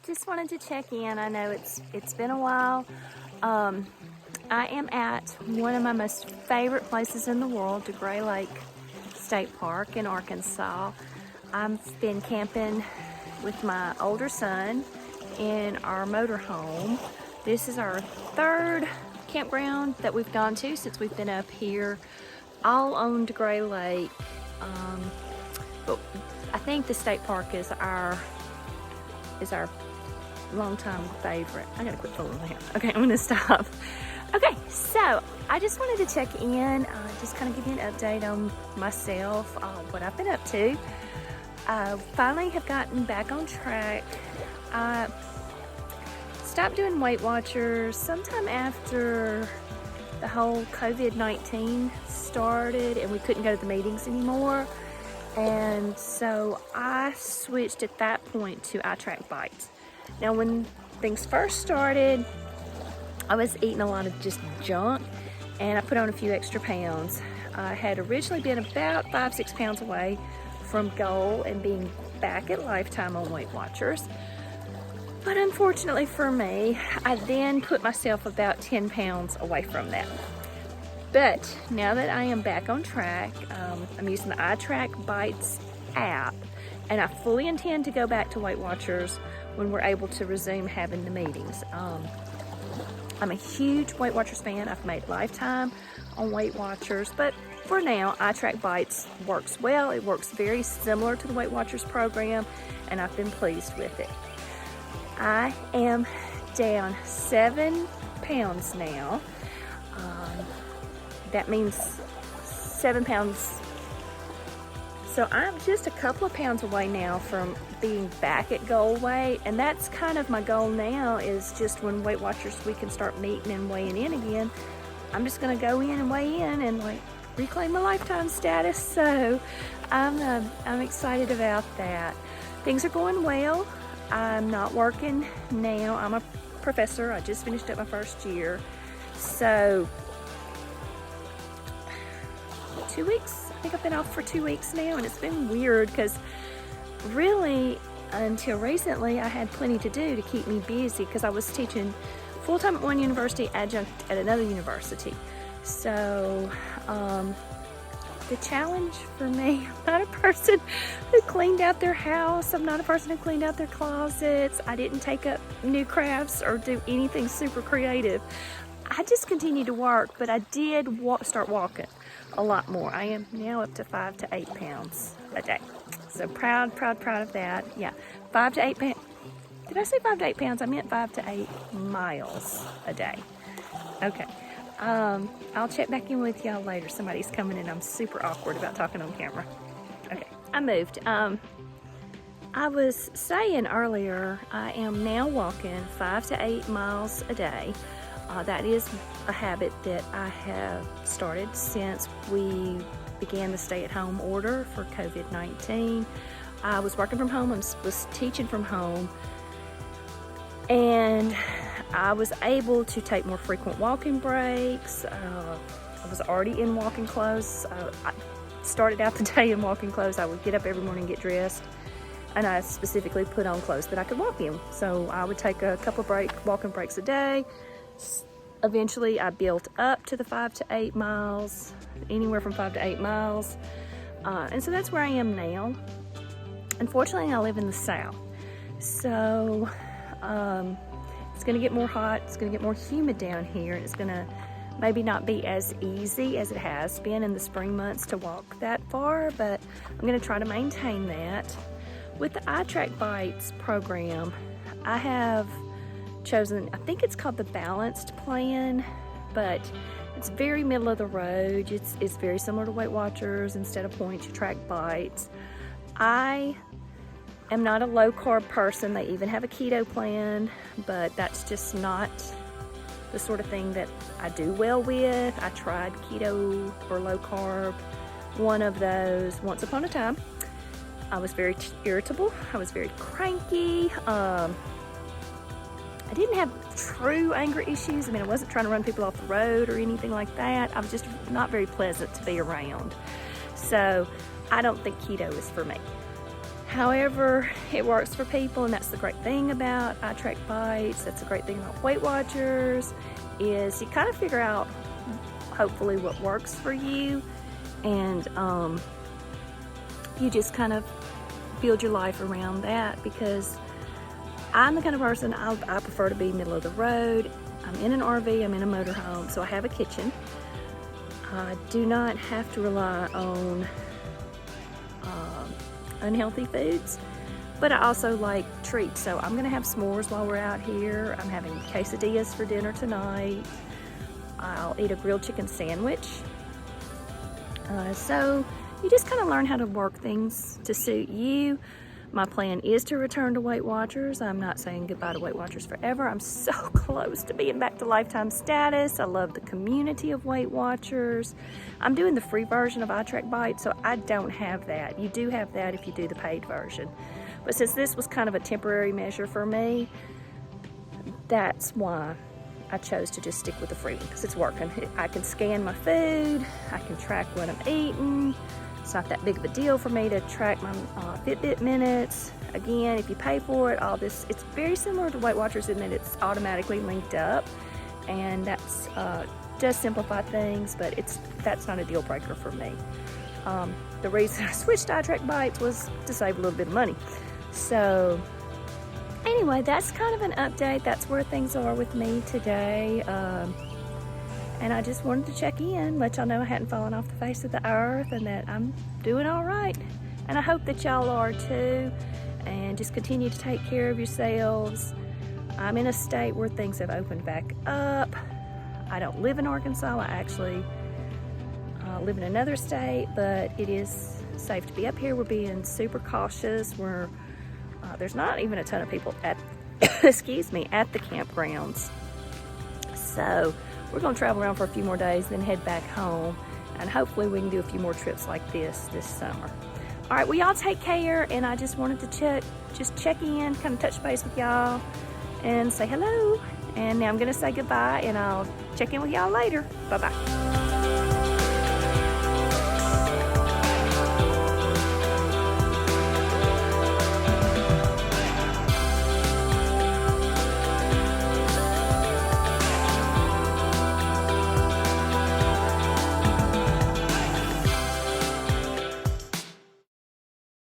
just wanted to check in. I know it's been a while. I am at one of my most favorite places in the world, the Gray Lake State Park in Arkansas. I've been camping with my older son in our motorhome. This is our third campground that we've gone to since we've been up here, all on Gray Lake. But I think the state park is our longtime favorite. I gotta quit fooling around. Okay, I'm gonna stop. Okay, so I just wanted to check in, just kind of give you an update on myself, what I've been up to. I finally have gotten back on track. I stopped doing Weight Watchers sometime after the whole COVID-19 started and we couldn't go to the meetings anymore. And so I switched at that point to iTrackBites. Now when things first started, I was eating a lot of just junk and I put on a few extra pounds. I had originally been about 5-6 pounds away from goal and being back at Lifetime on Weight Watchers. But unfortunately for me, I then put myself about 10 pounds away from that. But now that I am back on track, I'm using the iTrackBites app, and I fully intend to go back to Weight Watchers when we're able to resume having the meetings. I'm a huge Weight Watchers fan. I've made Lifetime on Weight Watchers, but for now, iTrackBites works well. It works very similar to the Weight Watchers program, and I've been pleased with it. I am down 7 pounds now. That means 7 pounds. So I'm just a couple of pounds away now from being back at goal weight. And that's kind of my goal now, is just when Weight Watchers, we can start meeting and weighing in again. I'm just gonna go in and weigh in and like reclaim my Lifetime status. So I'm excited about that. Things are going well. I'm not working now. I'm a professor. I just finished up my first year. So 2 weeks, I think I've been off for 2 weeks now, and it's been weird because really until recently I had plenty to do to keep me busy because I was teaching full-time at one university, adjunct at another university. So the challenge for me, I'm not a person who cleaned out their house. I'm not a person who cleaned out their closets. I didn't take up new crafts or do anything super creative. I just continued to work, but I did start walking a lot more. I am now up to 5 to 8 pounds a day. So proud of that. Yeah, 5 to 8 pounds. Did I say 5 to 8 pounds? I meant 5 to 8 miles a day. Okay. I'll check back in with y'all later. Somebody's coming and I'm super awkward about talking on camera. Okay, I moved. I was saying earlier, I am now walking 5 to 8 miles a day. That is a habit that I have started since we began the stay-at-home order for COVID-19. I was working from home, I was teaching from home, and I was able to take more frequent walking breaks. I was already in walking clothes. I started out the day in walking clothes. I would get up every morning, get dressed, and I specifically put on clothes that I could walk in. So I would take a couple walking breaks a day. Eventually I built up to the 5 to 8 miles, anywhere from 5 to 8 miles. And so that's where I am now. Unfortunately, I live in the South. So it's gonna get more hot, it's gonna get more humid down here, and it's gonna maybe not be as easy as it has been in the spring months to walk that far, but I'm gonna try to maintain that. With the iTrackBites program, I have chosen, I think it's called the balanced plan, but it's very middle of the road. It's very similar to Weight Watchers. Instead of points, you track bites. I am not a low carb person. They even have a keto plan, but that's just not the sort of thing that I do well with. I tried keto or low carb, one of those, once upon a time. I was very irritable. I was very cranky. I didn't have true anger issues. I mean, I wasn't trying to run people off the road or anything like that. I was just not very pleasant to be around. So I don't think keto is for me. However, it works for people, and that's the great thing about iTrackBites. That's the great thing about Weight Watchers, is you kind of figure out, hopefully, what works for you, and you just kind of build your life around that, because I'm the kind of person, I prefer to be middle of the road. I'm in an RV, I'm in a motorhome, so I have a kitchen. I do not have to rely on unhealthy foods, but I also like treats. So I'm gonna have s'mores while we're out here. I'm having quesadillas for dinner tonight. I'll eat a grilled chicken sandwich. So you just kind of learn how to work things to suit you. My plan is to return to Weight Watchers. I'm not saying goodbye to Weight Watchers forever. I'm so close to being back to lifetime status. I love the community of Weight Watchers. I'm doing the free version of iTrackBites, so I don't have that. You do have that if you do the paid version. But since this was kind of a temporary measure for me, that's why I chose to just stick with the free one, because it's working. I can scan my food, I can track what I'm eating. It's not that big of a deal for me to track my Fitbit minutes. Again, if you pay for it, all this, it's very similar to Weight Watchers in that it's automatically linked up, and that's does simplify things, but that's not a deal breaker for me. The reason I switched to iTrackBites was to save a little bit of money. So anyway, that's kind of an update. That's where things are with me today. And I just wanted to check in, let y'all know I hadn't fallen off the face of the earth, and that I'm doing all right. And I hope that y'all are too. And just continue to take care of yourselves. I'm in a state where things have opened back up. I don't live in Arkansas. I actually live in another state, but it is safe to be up here. We're being super cautious. There's not even a ton of people at, excuse me, at the campgrounds. So we're gonna travel around for a few more days, then head back home, and hopefully we can do a few more trips like this summer. All right, well, y'all take care, and I just wanted to check in, kind of touch base with y'all and say hello. And now I'm gonna say goodbye, and I'll check in with y'all later. Bye-bye.